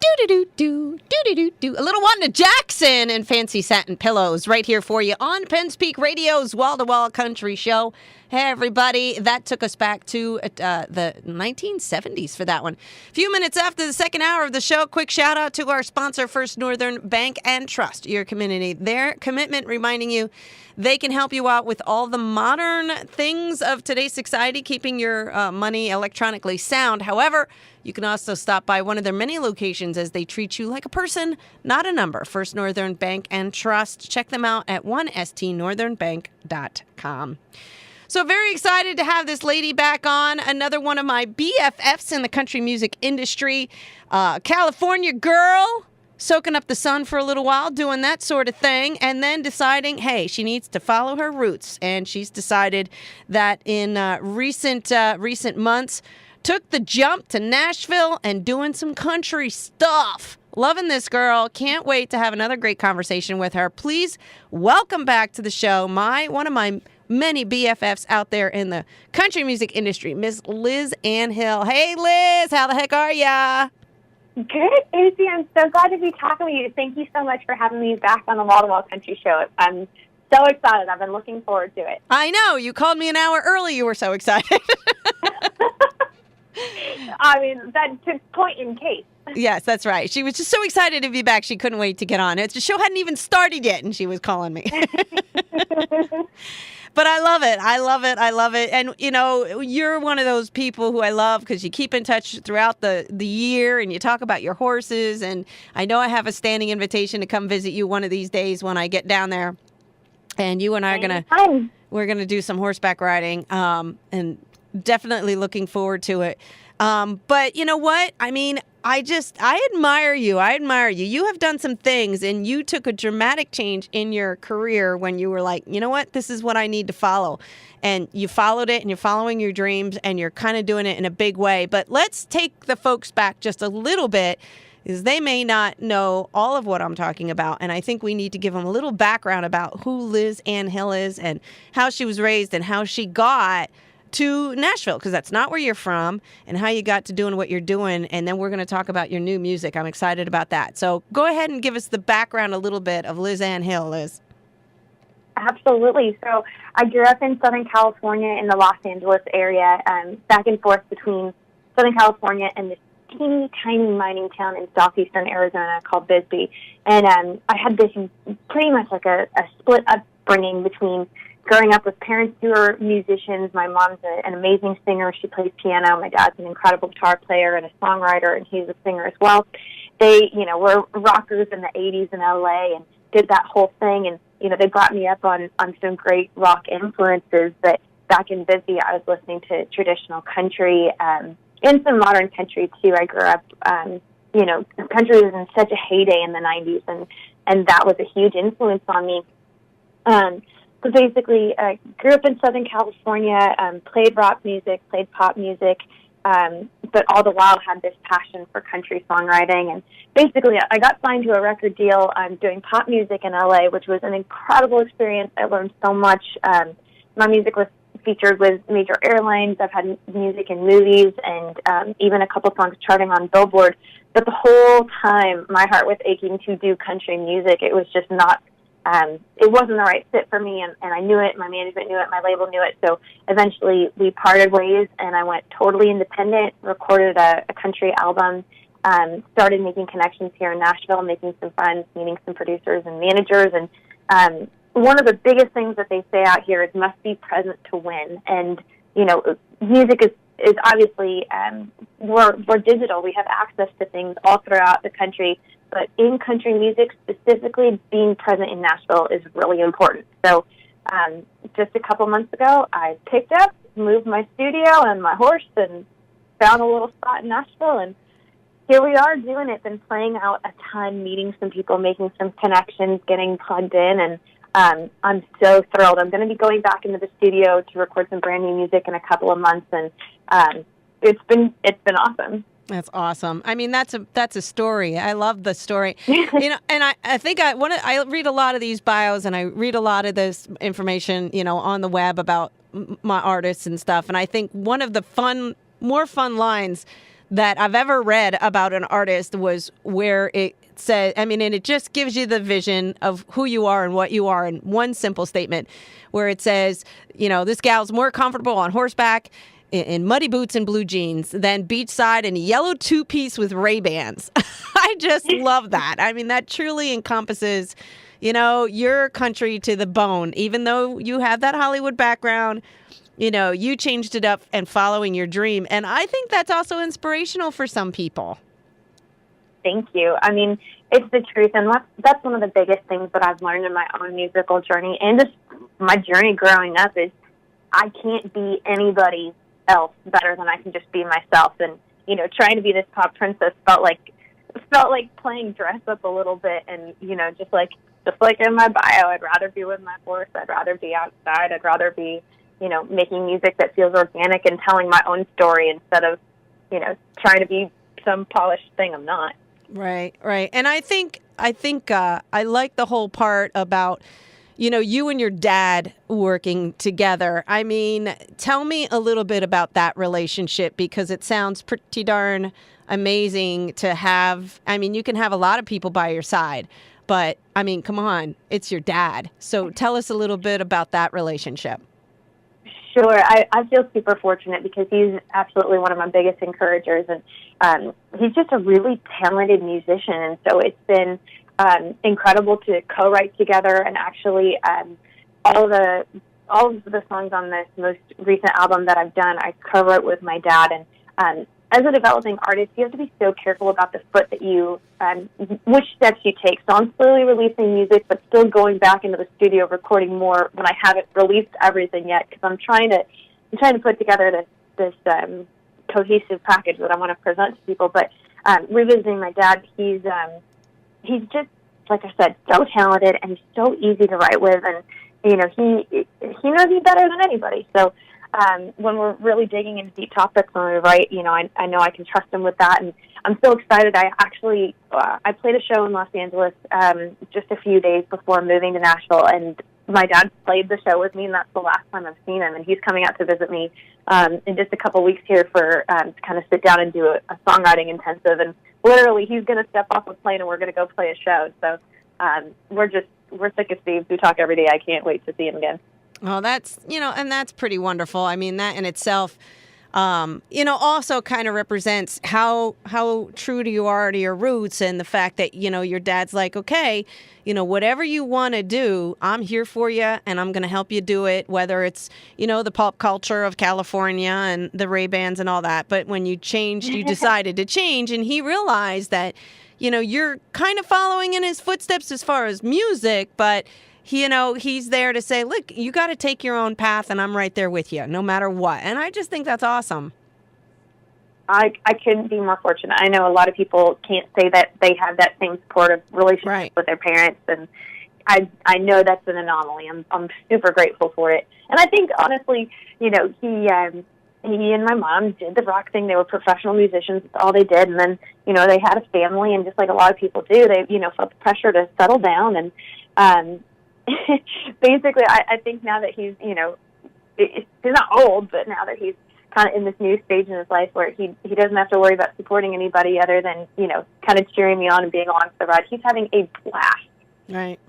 Do. A little Wanda Jackson and Fancy Satin Pillows right here for you on Penn's Peak Radio's Wall-to-Wall Country Show. Hey, everybody. That took us back to the 1970s for that one. A few minutes after the second hour of the show, quick shout out to our sponsor, First Northern Bank and Trust, your community. Their commitment reminding you they can help you out with all the modern things of today's society, keeping your money electronically sound. However, you can also stop by one of their many locations as they treat you like a person, not a number. First Northern Bank and Trust. Check them out at 1stnorthernbank.com. So very excited to have this lady back on. Another one of my BFFs in the country music industry. California girl, soaking up the sun for a little while, doing that sort of thing, and then deciding, hey, she needs to follow her roots. And she's decided that in recent months, took the jump to Nashville and doing some country stuff. Loving this girl. Can't wait to have another great conversation with her. Please welcome back to the show one of my many BFFs out there in the country music industry, Miss Liz Ann Hill. Hey, Liz, how the heck are ya? Good, Izzy. I'm so glad to be talking with you. Thank you so much for having me back on the Wall-to-Wall Country Show. I'm so excited. I've been looking forward to it. I know. You called me an hour early. You were so excited. I mean, that's a point in case. Yes, that's right. She was just so excited to be back. She couldn't wait to get on. The show hadn't even started yet, and she was calling me. But I love it. I love it. I love it. And, you know, you're one of those people who I love because you keep in touch throughout the year and you talk about your horses. And I know I have a standing invitation to come visit you one of these days when I get down there. And you and I are we're going to do some horseback riding and definitely looking forward to it. But you know what? I mean, I admire you. I admire you. You have done some things and you took a dramatic change in your career when you were like, you know what? This is what I need to follow. And you followed it and you're following your dreams and you're kind of doing it in a big way. But let's take the folks back just a little bit because they may not know all of what I'm talking about. And I think we need to give them a little background about who Liz Ann Hill is and how she was raised and how she got to Nashville, because that's not where you're from, and how you got to doing what you're doing. And then we're going to talk about your new music. I'm excited about that. So go ahead and give us the background a little bit of Liz Ann Hill, Liz. Absolutely. So I grew up in Southern California in the Los Angeles area, back and forth between Southern California and this teeny tiny mining town in southeastern Arizona called Bisbee. And I had this pretty much like a split upbringing between growing up with parents who are musicians. My mom's an amazing singer. She plays piano. My dad's an incredible guitar player and a songwriter, and he's a singer as well. They, were rockers in the 80s in L.A. and did that whole thing. And, they brought me up on some great rock influences. But back in Bisbee, I was listening to traditional country and some modern country, too. I grew up, country was in such a heyday in the 90s, and that was a huge influence on me. So basically, I grew up in Southern California, played rock music, played pop music, but all the while had this passion for country songwriting. And basically, I got signed to a record deal doing pop music in L.A., which was an incredible experience. I learned so much. My music was featured with major airlines. I've had music in movies and even a couple songs charting on Billboard. But the whole time, my heart was aching to do country music. It was just not it wasn't the right fit for me, and I knew it. My management knew it. My label knew it. So eventually we parted ways, and I went totally independent, recorded a country album, started making connections here in Nashville, making some friends, meeting some producers and managers. And one of the biggest things that they say out here is must be present to win. And, music is obviously, we're digital. We have access to things all throughout the country. But in country music, specifically, being present in Nashville is really important. So just a couple months ago, I picked up, moved my studio and my horse, and found a little spot in Nashville. And here we are doing it. Been playing out a ton, meeting some people, making some connections, getting plugged in. And I'm so thrilled. I'm going to be going back into the studio to record some brand new music in a couple of months. And it's been awesome. That's awesome. I mean, that's a story. I love the story. And I think I read a lot of these bios and I read a lot of this information, on the web about my artists and stuff. And I think one of the more fun lines that I've ever read about an artist was where it says, I mean, and it just gives you the vision of who you are and what you are in one simple statement, where it says, this gal's more comfortable on horseback in muddy boots and blue jeans than beachside in a yellow two-piece with Ray-Bans. I just love that. I mean, that truly encompasses, your country to the bone. Even though you have that Hollywood background, you changed it up and following your dream. And I think that's also inspirational for some people. Thank you. I mean, it's the truth. And that's one of the biggest things that I've learned in my own musical journey and just my journey growing up is I can't be anybody else better than I can just be myself. And, trying to be this pop princess felt like playing dress up a little bit. And, just like in my bio, I'd rather be with my horse. I'd rather be outside. I'd rather be, making music that feels organic and telling my own story instead of, trying to be some polished thing I'm not. Right. And I think I like the whole part about, you and your dad working together. I mean, tell me a little bit about that relationship, because it sounds pretty darn amazing to have. I mean, you can have a lot of people by your side, but I mean, come on, it's your dad. So tell us a little bit about that relationship. Sure. I feel super fortunate because he's absolutely one of my biggest encouragers, and he's just a really talented musician. And so it's been incredible to co-write together, and actually all of the songs on this most recent album that I've done, I co-wrote with my dad. And as a developing artist, you have to be so careful about the foot that you, which steps you take. So I'm slowly releasing music, but still going back into the studio recording more when I haven't released everything yet, because I'm trying to put together this cohesive package that I want to present to people. But revisiting my dad, he's just, like I said, so talented and so easy to write with, and he knows me better than anybody. So when we're really digging into deep topics when we write, I know I can trust him with that, and I'm so excited. I actually I played a show in Los Angeles just a few days before moving to Nashville, and my dad played the show with me, and that's the last time I've seen him. And he's coming out to visit me in just a couple weeks here for to kind of sit down and do a songwriting intensive. And literally, he's going to step off a plane, and we're going to go play a show. So we're thick as thieves. We talk every day. I can't wait to see him again. Oh, that's, and that's pretty wonderful. I mean, that in itself, also kind of represents how true to you are to your roots, and the fact that, your dad's like, okay, whatever you want to do, I'm here for you, and I'm going to help you do it, whether it's, the pop culture of California and the Ray-Bans and all that. But when you changed, you decided to change, and he realized that, you're kind of following in his footsteps as far as music, but he's there to say, look, you got to take your own path, and I'm right there with you, no matter what. And I just think that's awesome. I couldn't be more fortunate. I know a lot of people can't say that they have that same supportive relationship with their parents, and I know that's an anomaly. I'm super grateful for it. And I think, honestly, he and my mom did the rock thing. They were professional musicians. That's all they did. And then, they had a family, and just like a lot of people do, they, felt the pressure to settle down. And basically, I think now that he's, he's not old, but now that he's kind of in this new stage in his life where he doesn't have to worry about supporting anybody other than, kind of cheering me on and being along for the ride, he's having a blast. Right.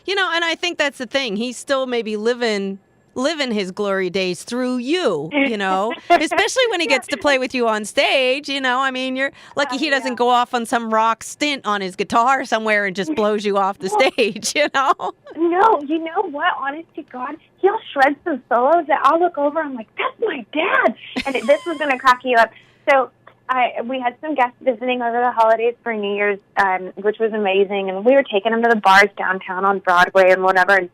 And I think that's the thing. He's still maybe living his glory days through you, especially when he gets to play with you on stage. I mean, you're lucky he doesn't go off on some rock stint on his guitar somewhere and just blows you off the stage, No, you know what? Honest to God, he'll shred some solos that I'll look over and I'm like, that's my dad. And this was going to crack you up. So we had some guests visiting over the holidays for New Year's, which was amazing. And we were taking them to the bars downtown on Broadway and whatever. And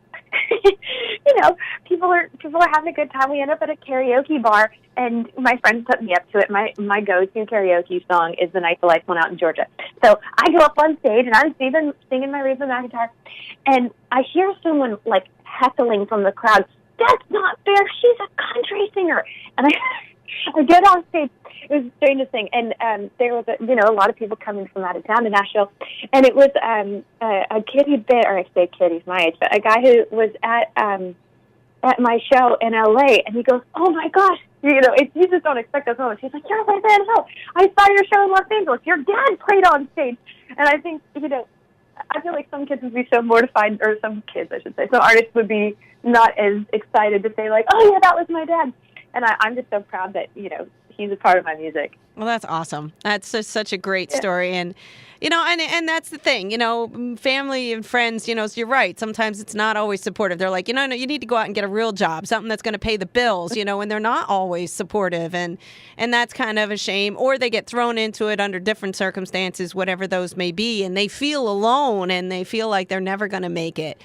people are having a good time. We end up at a karaoke bar, and my friends put me up to it. My go-to karaoke song is "The Night the Lights Went Out in Georgia." So I go up on stage, and I'm singing my Reba McEntire, and I hear someone like heckling from the crowd. That's not fair. She's a country singer. And I get on stage. It was the strangest thing. And there was a lot of people coming from out of town to Nashville. And it was a kid who'd been, or I say kid, he's my age, but a guy who was at my show in L.A. And he goes, oh, my gosh, you just don't expect those moments. She's like, you're my Van Hill. I saw your show in Los Angeles. Your dad played on stage. And I think, I feel like some kids would be so mortified, or some kids, I should say, some artists would be not as excited to say, like, oh, yeah, that was my dad. And I'm just so proud that, he's a part of my music. Well, that's awesome. That's such a great story. And, and that's the thing, family and friends, so you're right. Sometimes it's not always supportive. They're like, no, you need to go out and get a real job, something that's going to pay the bills, and they're not always supportive. And that's kind of a shame. Or they get thrown into it under different circumstances, whatever those may be. And they feel alone and they feel like they're never going to make it,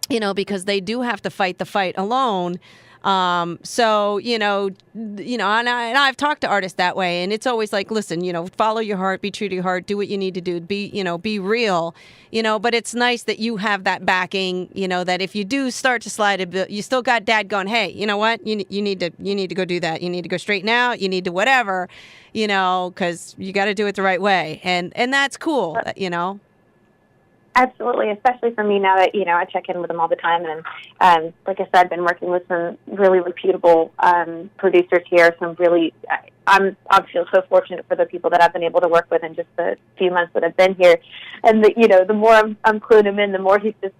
because they do have to fight the fight alone. So, and I've talked to artists that way, and it's always like, listen, follow your heart, be true to your heart, do what you need to do, be real, but it's nice that you have that backing, that if you do start to slide a bit, you still got dad going, hey, you know what, you need to go do that. You need to go straighten out. You need to whatever, cause you got to do it the right way. And that's cool, Absolutely, especially for me now that, I check in with them all the time. And like I said, I've been working with some really reputable producers here. I feel so fortunate for the people that I've been able to work with in just the few months that I've been here. And, the more I'm cluing him in, the more he's just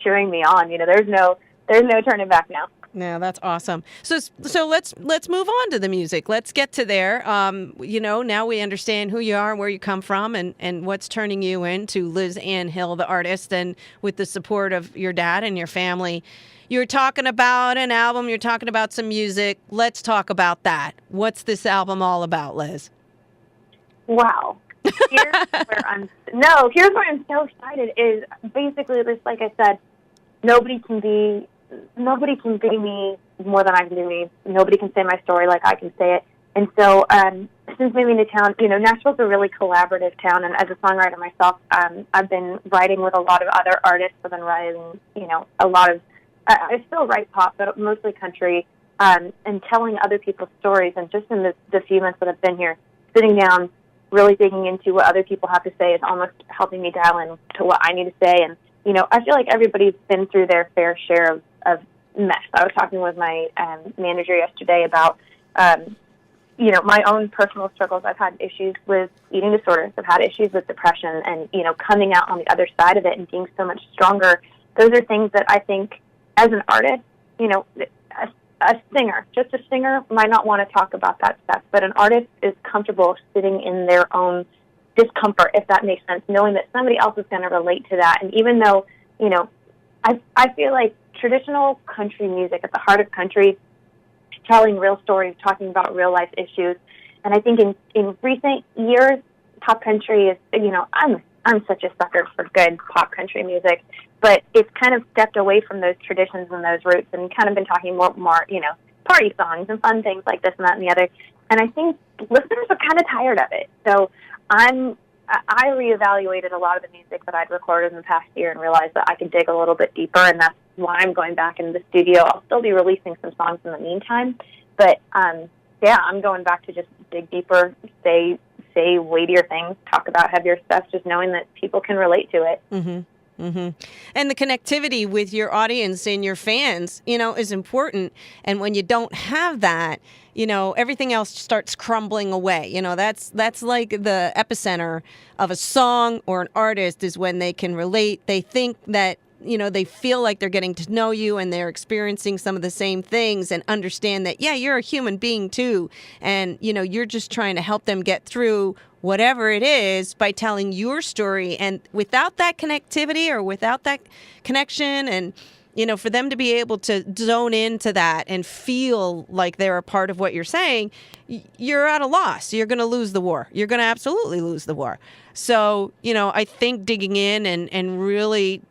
cheering me on. There's no turning back now. Yeah, that's awesome. So let's move on to the music. Let's get to there. Now we understand who you are, where you come from, and what's turning you into Liz Ann Hill, the artist, and with the support of your dad and your family. You're talking about an album. You're talking about some music. Let's talk about that. What's this album all about, Liz? Wow. Here's where I'm so excited is basically this, like I said, nobody can be me more than I can do me. Nobody can say my story like I can say it. And so since moving to town, Nashville's a really collaborative town. And as a songwriter myself, I've been writing with a lot of other artists. I've been writing, a lot of, I still write pop, but mostly country, and telling other people's stories. And just in the few months that I've been here, sitting down, really digging into what other people have to say is almost helping me dial in to what I need to say. And, I feel like everybody's been through their fair share of mess. I was talking with my manager yesterday about, my own personal struggles. I've had issues with eating disorders. I've had issues with depression, and, coming out on the other side of it and being so much stronger. Those are things that I think, as an artist, a singer might not want to talk about that stuff, but an artist is comfortable sitting in their own discomfort, if that makes sense, knowing that somebody else is going to relate to that. And even though, I feel like traditional country music, at the heart of country, telling real stories, talking about real life issues. And I think in recent years, pop country is, I'm such a sucker for good pop country music, but it's kind of stepped away from those traditions and those roots and kind of been talking more, party songs and fun things like this and that and the other. And I think listeners are kind of tired of it. So I reevaluated a lot of the music that I'd recorded in the past year and realized that I could dig a little bit deeper, and that's why I'm going back into the studio. I'll still be releasing some songs in the meantime, but I'm going back to just dig deeper, say weightier things, talk about heavier stuff, just knowing that people can relate to it. Mm-hmm. Mm-hmm. And the connectivity with your audience and your fans, is important. And when you don't have that, everything else starts crumbling away. That's like the epicenter of a song or an artist is when they can relate. They think that, they feel like they're getting to know you and they're experiencing some of the same things and understand that, yeah, you're a human being too. And, you're just trying to help them get through whatever it is by telling your story. And without that connectivity or without that connection and, for them to be able to zone into that and feel like they're a part of what you're saying, you're at a loss. You're going to lose the war. You're going to absolutely lose the war. So, I think digging in and really,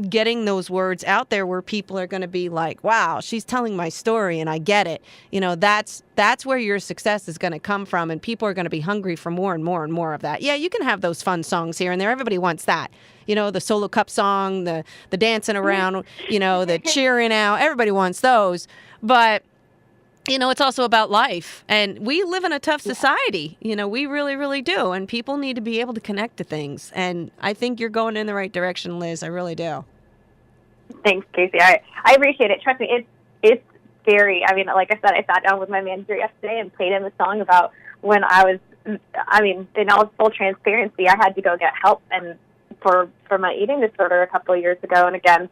getting those words out there where people are going to be like, wow, she's telling my story and I get it. That's where your success is going to come from. And people are going to be hungry for more and more and more of that. Yeah, you can have those fun songs here and there. Everybody wants that. The solo cup song, the dancing around, the cheering out. Everybody wants those. But it's also about life. And we live in a tough society. We really, really do. And people need to be able to connect to things. And I think you're going in the right direction, Liz. I really do. Thanks, Casey. I appreciate it. Trust me, it's scary. I mean, like I said, I sat down with my manager yesterday and played him a song about when in all full transparency, I had to go get help and for my eating disorder a couple of years ago. And again,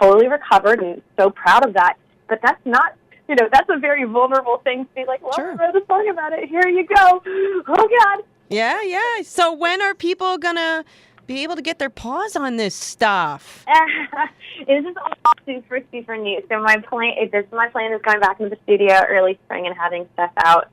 totally recovered and so proud of that. But that's not, that's a very vulnerable thing to be like, well, Sure. I wrote a song about it. Here you go. Oh, God. Yeah, yeah. So when are people going to be able to get their paws on this stuff? This is all super new. So my plan is going back into the studio early spring and having stuff out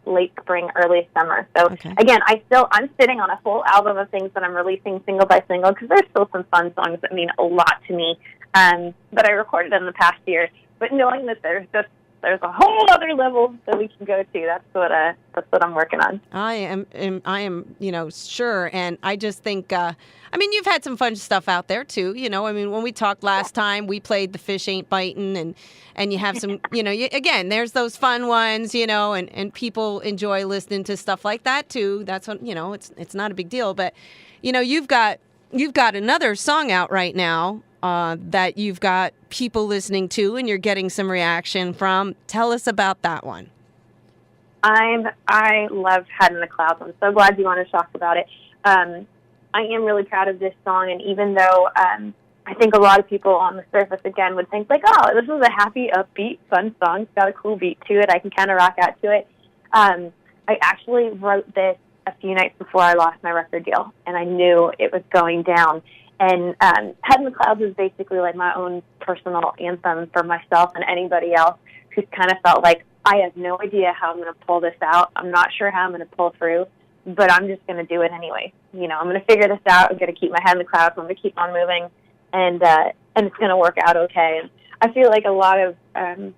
late spring, early summer. So again, I'm sitting on a full album of things that I'm releasing single by single because there's still some fun songs that mean a lot to me that I recorded in the past year. But knowing that there's a whole other level that we can go to. That's what I'm working on. I am, sure. And I just think, you've had some fun stuff out there too. When we talked last time, we played The Fish Ain't Biting and you have some, again, there's those fun ones, and people enjoy listening to stuff like that too. That's what, it's not a big deal, but you've got another song out right now that you've got people listening to and you're getting some reaction from. Tell us about that one. I love Head in the Clouds. I'm so glad you want to talk about it. I am really proud of this song, and even though I think a lot of people on the surface, again, would think like, oh, this is a happy, upbeat, fun song. It's got a cool beat to it. I can kind of rock out to it. I actually wrote this a few nights before I lost my record deal, and I knew it was going down. And Head in the Clouds is basically like my own personal anthem for myself and anybody else who's kind of felt like, I have no idea how I'm going to pull this out. I'm not sure how I'm going to pull through, but I'm just going to do it anyway. I'm going to figure this out. I'm going to keep my head in the clouds. I'm going to keep on moving, and it's going to work out okay. And I feel like a lot of, I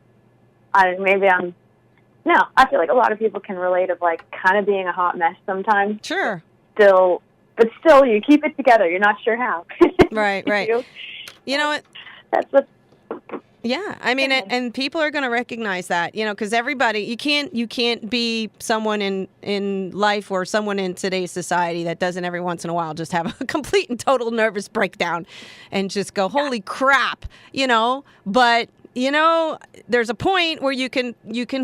feel like a lot of people can relate of like kind of being a hot mess sometimes. Sure. But still, you keep it together. You're not sure how. Right. You know what? That's what. Yeah, and people are going to recognize that, because everybody, you can't be someone in life or someone in today's society that doesn't every once in a while just have a complete and total nervous breakdown and just go, holy crap, but. There's a point where you can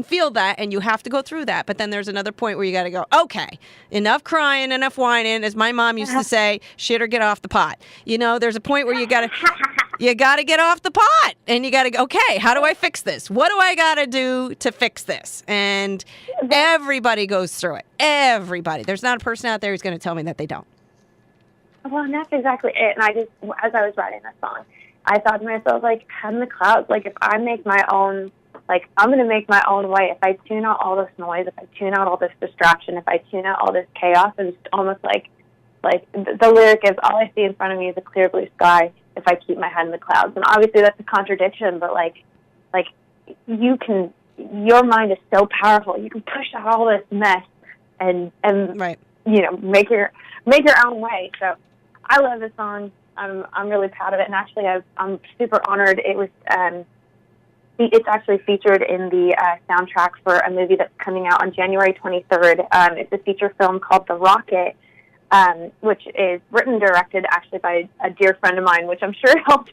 feel that and you have to go through that. But then there's another point where you got to go, okay, enough crying, enough whining. As my mom used to say, shit or get off the pot. There's a point where you got to get off the pot and you got to go, okay, how do I fix this? What do I got to do to fix this? And everybody goes through it. Everybody. There's not a person out there who's going to tell me that they don't. Well, and that's exactly it. And I just, as I was writing this song, I thought to myself, like, Head in the Clouds, like, if I make my own, like, I'm going to make my own way. If I tune out all this noise, if I tune out all this distraction, if I tune out all this chaos, it's almost like the lyric is, all I see in front of me is a clear blue sky if I keep my head in the clouds. And obviously that's a contradiction, but, like your mind is so powerful. You can push out all this mess and right. Make your own way. So I love this song. I'm really proud of it, and actually, I'm super honored. It's actually featured in the soundtrack for a movie that's coming out on January 23rd. It's a feature film called The Rocket, which is written and directed actually by a dear friend of mine, which I'm sure helped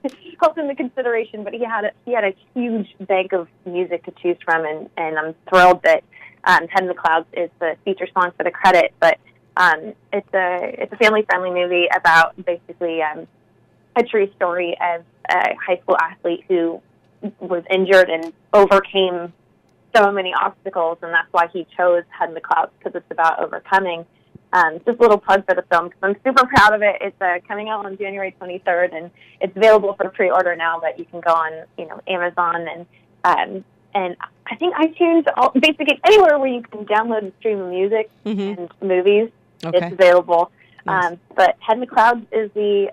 in the consideration. But he had a huge bank of music to choose from, and I'm thrilled that Head in the Clouds is the feature song for the credit. But it's a family-friendly movie about basically a true story of a high school athlete who was injured and overcame so many obstacles, and that's why he chose Head in the Clouds, because it's about overcoming. Just a little plug for the film, because I'm super proud of it. It's coming out on January 23rd, and it's available for pre-order now, but you can go on Amazon and I think iTunes, basically anywhere where you can download and stream music and movies. Okay. It's available. Nice. But Head in the Clouds is the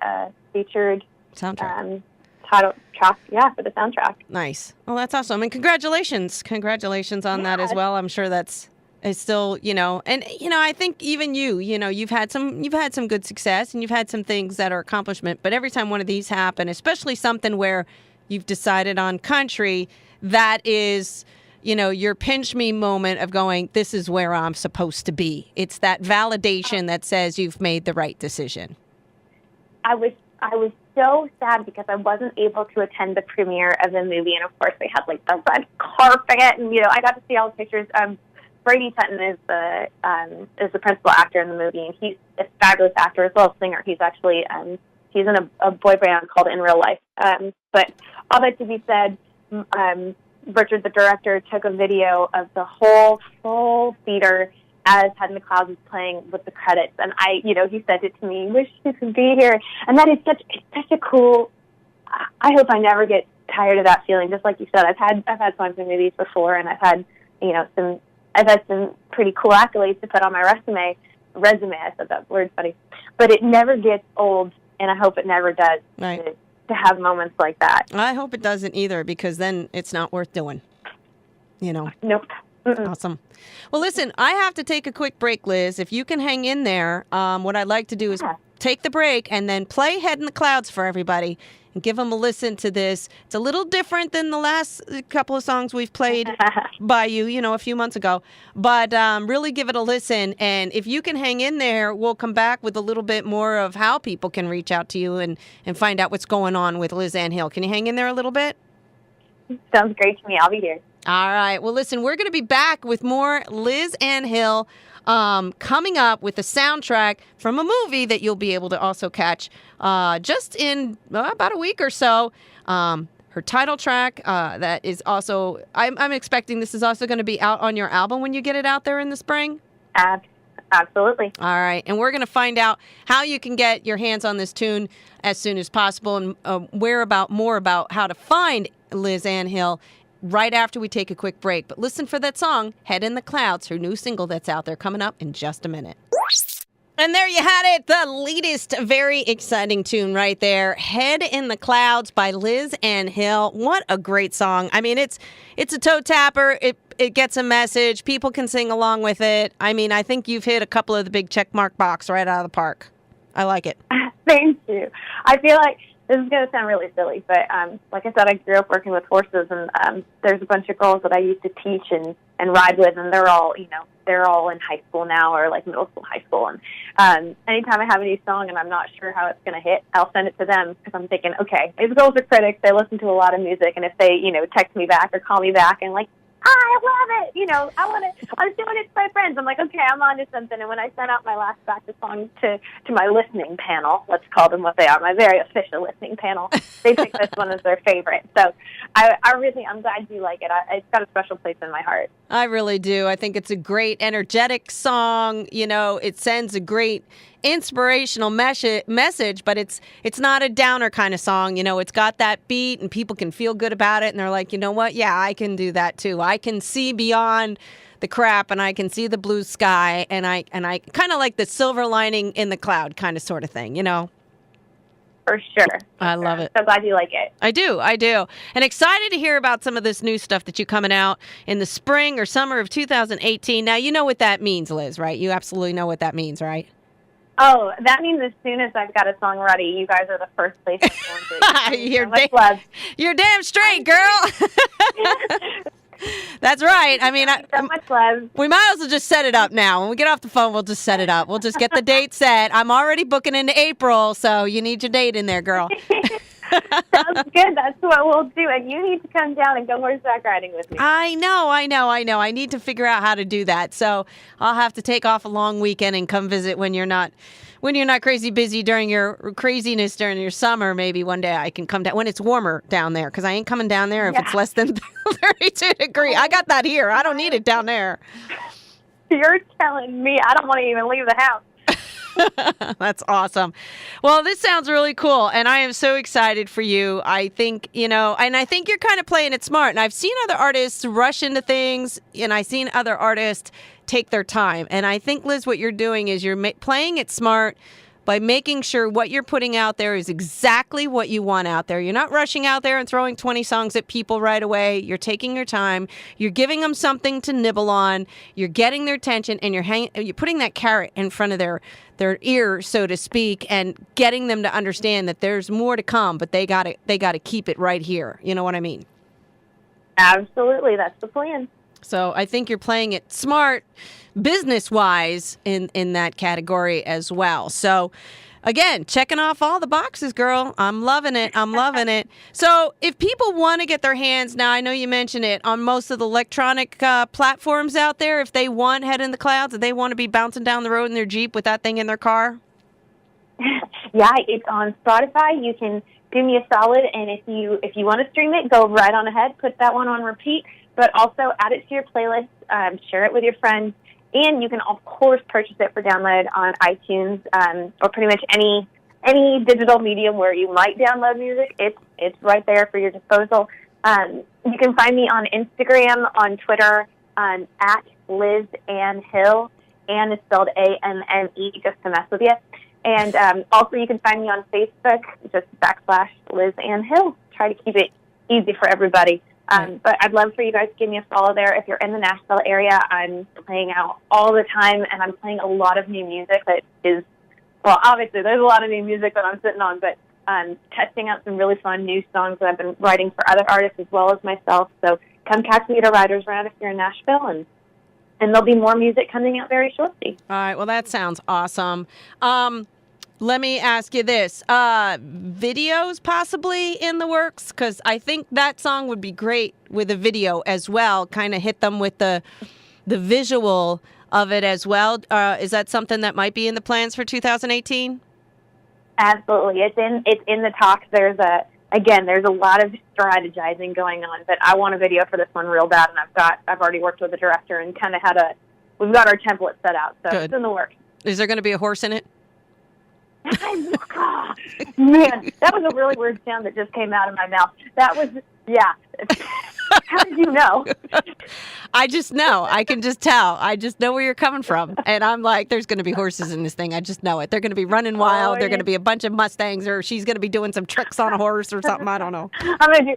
featured soundtrack title track, for the soundtrack. Nice. Well, that's awesome. And congratulations on that as well. I'm sure it's still, and I think even you've had some good success and you've had some things that are accomplishment. But every time one of these happen, especially something where you've decided on country, that is, your pinch me moment of going, this is where I'm supposed to be. It's that validation that says you've made the right decision. I was so sad because I wasn't able to attend the premiere of the movie, and of course they had like the red carpet, and I got to see all the pictures. Brady Fenton is the principal actor in the movie, and he's a fabulous actor as well as singer. He's actually he's in a boy band called In Real Life. But all that to be said, Richard, the director, took a video of the whole full theater as Head in the Clouds is playing with the credits, and he sent it to me. Wish you could be here, and that is such a cool. I hope I never get tired of that feeling. Just like you said, I've had songs in movies before, and I've had some pretty cool accolades to put on my resume. I said that word funny, but it never gets old, and I hope it never does. Right. To have moments like that. I hope it doesn't either, because then it's not worth doing. Nope. Mm-mm. Awesome. Well, listen, I have to take a quick break, Liz. If you can hang in there, what I'd like to do is take the break and then play Head in the Clouds for everybody and give them a listen to this. It's a little different than the last couple of songs we've played by you, a few months ago. But really give it a listen. And if you can hang in there, we'll come back with a little bit more of how people can reach out to you and find out what's going on with Liz Ann Hill. Can you hang in there a little bit? Sounds great to me. I'll be here. All right. Well, listen, we're going to be back with more Liz Ann Hill coming up with a soundtrack from a movie that you'll be able to also catch just in about a week or so. Her title track that is also, I'm expecting this is also going to be out on your album when you get it out there in the spring. Absolutely. All right. And we're going to find out how you can get your hands on this tune as soon as possible, and more about how to find Liz Ann Hill right after we take a quick break. But listen for that song, Head in the Clouds, her new single that's out there coming up in just a minute. And there you had it, the latest very exciting tune right there, Head in the Clouds by Liz Ann Hill. What a great song. I mean, it's a toe tapper. It gets a message. People can sing along with it. I mean, I think you've hit a couple of the big checkmark box right out of the park. I like it. Thank you. I feel like this is going to sound really silly, but like I said, I grew up working with horses, and there's a bunch of girls that I used to teach and ride with, and they're all in high school now, or like middle school, high school. And anytime I have a new song and I'm not sure how it's going to hit, I'll send it to them, because I'm thinking, okay, these girls are critics. They listen to a lot of music, and if they, text me back or call me back and like, I love it, I was doing it to my friends. I'm like, okay, I'm on to something. And when I sent out my last batch of songs to my listening panel, let's call them what they are, my very official listening panel, they picked this one as their favorite. So I'm glad you like it. It's got a special place in my heart. I really do. I think it's a great, energetic song. It sends a great inspirational message, but it's not a downer kind of song. It's got that beat and people can feel good about it, and they're like, you know what? Yeah, I can do that too. I can see beyond the crap, and I can see the blue sky, and I kind of like the silver lining in the cloud kind of sort of thing, For sure. I love it. So glad you like it. I do. And excited to hear about some of this new stuff that you coming out in the spring or summer of 2018. Now, you know what that means, Liz, right? You absolutely know what that means, right? Oh, that means as soon as I've got a song ready, you guys are the first place I'm going to. You're damn straight, girl. That's right. I mean, so much love. We might as well just set it up now. When we get off the phone, we'll just set it up. We'll just get the date set. I'm already booking into April, so you need your date in there, girl. Sounds good. That's what we'll do. And you need to come down and go horseback riding with me. I know. I need to figure out how to do that. So I'll have to take off a long weekend and come visit when you're not crazy busy during your craziness during your summer. Maybe one day I can come down when it's warmer down there, because I ain't coming down there if it's less than 32 degrees. I got that here. I don't need it down there. You're telling me I don't want to even leave the house. That's awesome. Well, this sounds really cool, and I am so excited for you. I think, and I think you're kind of playing it smart. And I've seen other artists rush into things, and I've seen other artists take their time. And I think, Liz, what you're doing is you're playing it smart by making sure what you're putting out there is exactly what you want out there. You're not rushing out there and throwing 20 songs at people right away. You're taking your time. You're giving them something to nibble on. You're getting their attention, and you're putting that carrot in front of their ear, so to speak, and getting them to understand that there's more to come, but they got to keep it right here. You know what I mean? Absolutely. That's the plan. So I think you're playing it smart, business-wise, in that category as well. So again, checking off all the boxes, girl. I'm loving it. I'm loving it. So if people want to get their hands, now I know you mentioned it, on most of the electronic platforms out there, if they want Head in the Clouds, if they want to be bouncing down the road in their Jeep with that thing in their car? Yeah, it's on Spotify. You can do me a solid, and if you want to stream it, go right on ahead. Put that one on repeat, but also add it to your playlist. Share it with your friends. And you can, of course, purchase it for download on iTunes or pretty much any digital medium where you might download music. It's right there for your disposal. You can find me on Instagram, on Twitter, at Liz Ann Hill. Ann is spelled A-N-N-E, just to mess with you. And also you can find me on Facebook, just / Liz Ann Hill. Try to keep it easy for everybody. But I'd love for you guys to give me a follow there. If you're in the Nashville area, I'm playing out all the time, and I'm playing a lot of new music that is, well, obviously there's a lot of new music that I'm sitting on, but I'm testing out some really fun new songs that I've been writing for other artists as well as myself. So come catch me at a writer's round if you're in Nashville, and there'll be more music coming out very shortly. All right. Well, that sounds awesome. Let me ask you this. Videos possibly in the works? Because I think that song would be great with a video as well. Kind of hit them with the visual of it as well. Is that something that might be in the plans for 2018? Absolutely. It's in the talks. There's a lot of strategizing going on, but I want a video for this one real bad, and I've already worked with the director and kind of we've got our template set out, so Good. It's in the works. Is there going to be a horse in it? Man, that was a really weird sound that just came out of my mouth. That was, yeah. How did you know? I just know. I can just tell. I just know where you're coming from. And I'm like, there's going to be horses in this thing. I just know it. They're going to be running wild. They're going to be a bunch of Mustangs, or she's going to be doing some tricks on a horse or something. I don't know. I'm going to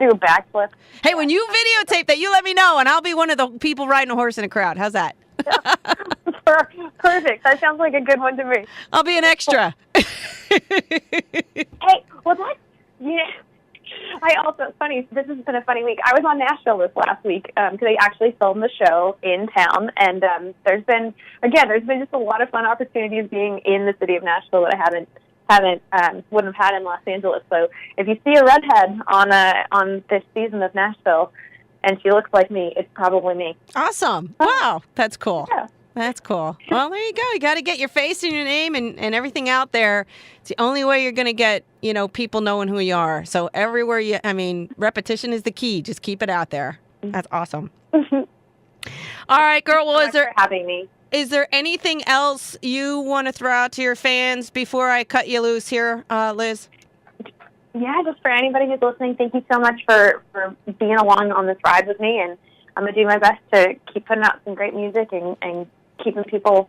do a backflip. Hey, when you videotape that, you let me know, and I'll be one of the people riding a horse in a crowd. How's that? Perfect. That sounds like a good one to me. I'll be an extra. Hey, well, it's funny, this has been a funny week. I was on Nashville this last week because they actually filmed the show in town, and there's been just a lot of fun opportunities being in the city of Nashville that I wouldn't have had in Los Angeles. So if you see a redhead on this season of Nashville, and she looks like me, it's probably me. Awesome. Wow. That's cool. Yeah. That's cool. Well, there you go. You got to get your face and your name and everything out there. It's the only way you're going to get, people knowing who you are. So everywhere repetition is the key. Just keep it out there. That's awesome. All right, girl. Well, Thanks for having me. Is there anything else you want to throw out to your fans before I cut you loose here, Liz? Yeah, just for anybody who's listening, thank you so much for being along on this ride with me, and I'm going to do my best to keep putting out some great music and keeping people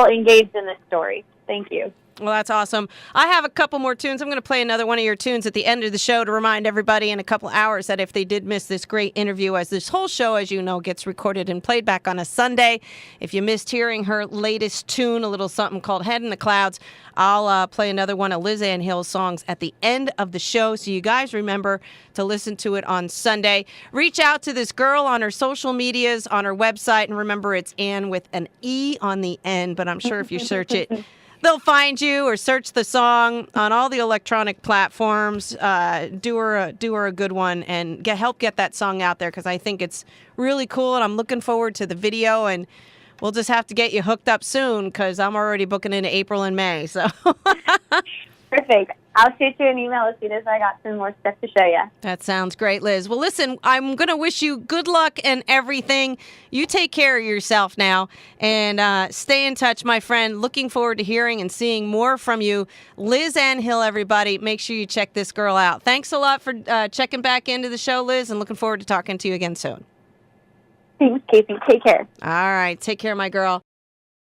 engaged in this story. Thank you. Well, that's awesome. I have a couple more tunes. I'm going to play another one of your tunes at the end of the show to remind everybody in a couple hours that if they did miss this great interview, as this whole show, as you know, gets recorded and played back on a Sunday. If you missed hearing her latest tune, a little something called Head in the Clouds, I'll play another one of Liz Ann Hill's songs at the end of the show. So you guys remember to listen to it on Sunday. Reach out to this girl on her social medias, on her website. And remember, it's Ann with an E on the end. But I'm sure if you search it, they'll find you, or search the song on all the electronic platforms. Do her a good one and help get that song out there, because I think it's really cool, and I'm looking forward to the video. And we'll just have to get you hooked up soon, because I'm already booking into April and May. So Perfect. I'll shoot you an email as soon as I got some more stuff to show you. That sounds great, Liz. Well, listen, I'm going to wish you good luck and everything. You take care of yourself now, and stay in touch, my friend. Looking forward to hearing and seeing more from you. Liz Ann Hill, everybody. Make sure you check this girl out. Thanks a lot for checking back into the show, Liz, and looking forward to talking to you again soon. Thanks, Casey. Take care. All right. Take care, my girl.